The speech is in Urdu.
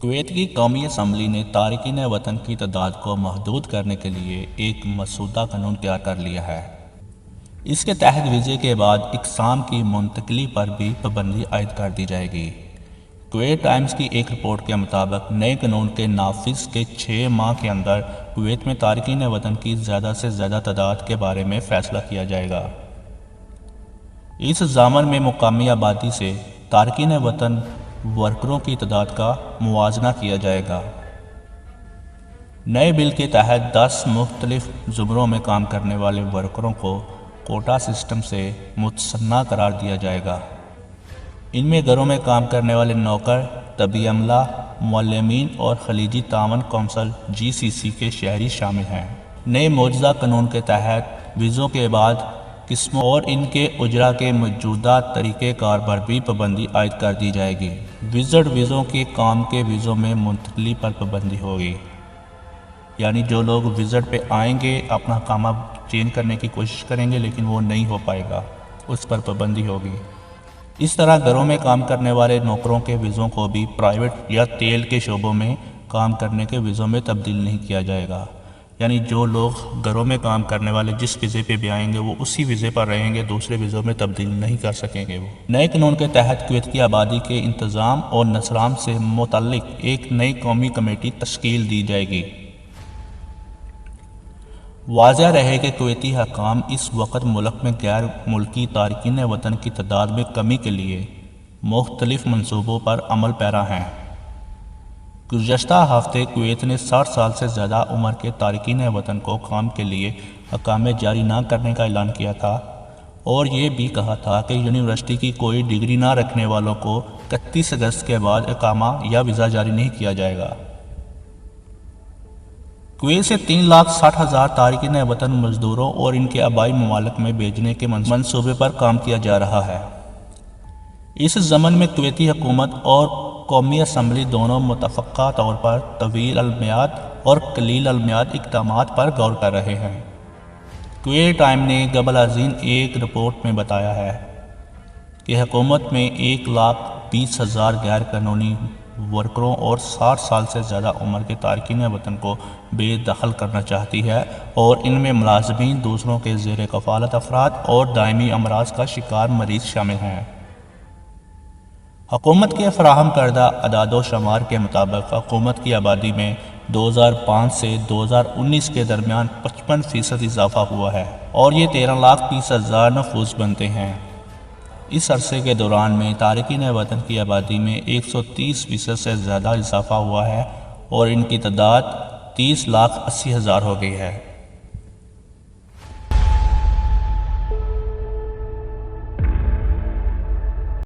کویت کی قومی اسمبلی نے تارکین وطن کی تعداد کو محدود کرنے کے لیے ایک مسودہ قانون تیار کر لیا ہے۔ اس کے تحت ویزے کے بعد اقسام کی منتقلی پر بھی پابندی عائد کر دی جائے گی۔ کویت ٹائمز کی ایک رپورٹ کے مطابق نئے قانون کے نافذ کے 6 ماہ کے اندر کویت میں تارکین وطن کی زیادہ سے زیادہ تعداد کے بارے میں فیصلہ کیا جائے گا۔ اس ضامن میں مقامی آبادی سے تارکین وطن ورکروں کی تعداد کا موازنہ کیا جائے گا۔ نئے بل کے تحت 10 مختلف زمروں میں کام کرنے والے ورکروں کو کوٹا سسٹم سے مستثنی قرار دیا جائے گا۔ ان میں گھروں میں کام کرنے والے نوکر، طبی عملہ، معلمین اور خلیجی تعاون کونسل GCC کے شہری شامل ہیں۔ نئے مجوزہ قانون کے تحت ویزوں کے بعد قسموں اور ان کے اجرا کے موجودہ طریقہ کار پر بھی پابندی عائد کر دی جائے گی۔ وزٹ ویزوں کے کام کے ویزوں میں منتقلی پر پابندی ہوگی، یعنی جو لوگ وزٹ پہ آئیں گے اپنا کامہ چینج کرنے کی کوشش کریں گے لیکن وہ نہیں ہو پائے گا، اس پر پابندی ہوگی۔ اس طرح گھروں میں کام کرنے والے نوکروں کے ویزوں کو بھی پرائیویٹ یا تیل کے شعبوں میں کام کرنے کے ویزوں میں تبدیل نہیں کیا جائے گا، یعنی جو لوگ گھروں میں کام کرنے والے جس ویزے پہ بھی آئیں گے وہ اسی ویزے پر رہیں گے، دوسرے ویزوں میں تبدیل نہیں کر سکیں گے۔ وہ نئے قانون کے تحت کویت کی آبادی کے انتظام اور نظام سے متعلق ایک نئی قومی کمیٹی تشکیل دی جائے گی۔ واضح رہے کہ کویتی حکام اس وقت ملک میں غیر ملکی تارکین وطن کی تعداد میں کمی کے لیے مختلف منصوبوں پر عمل پیرا ہیں۔ گزشتہ ہفتے کویت نے 60 سال سے زیادہ عمر کے تارکین وطن کو کام کے لیے اقامے جاری نہ کرنے کا اعلان کیا تھا اور یہ بھی کہا تھا کہ یونیورسٹی کی کوئی ڈگری نہ رکھنے والوں کو 31 اگست کے بعد اقامہ یا ویزا جاری نہیں کیا جائے گا۔ کویت سے 3,60,000 تارکین وطن مزدوروں اور ان کے آبائی ممالک میں بھیجنے کے منصوبے پر کام کیا جا رہا ہے۔ اس ضمن میں کویتی حکومت اور قومی اسمبلی دونوں متفقہ طور پر طویل المیعاد اور قلیل المیعاد اقدامات پر غور کر رہے ہیں۔ کویت ٹائم نے قبل ازیں ایک رپورٹ میں بتایا ہے کہ حکومت میں 1,20,000 غیر قانونی ورکروں اور 60 سال سے زیادہ عمر کے تارکین وطن کو بے دخل کرنا چاہتی ہے اور ان میں ملازمین، دوسروں کے زیر کفالت افراد اور دائمی امراض کا شکار مریض شامل ہیں۔ حکومت کے فراہم کردہ اعداد و شمار کے مطابق حکومت کی آبادی میں 2005 سے 2019 کے درمیان 55% اضافہ ہوا ہے اور یہ 13,30,000 نفوس بنتے ہیں۔ اس عرصے کے دوران میں تارکین وطن کی آبادی میں 130% سے زیادہ اضافہ ہوا ہے اور ان کی تعداد 30,80,000 ہو گئی ہے۔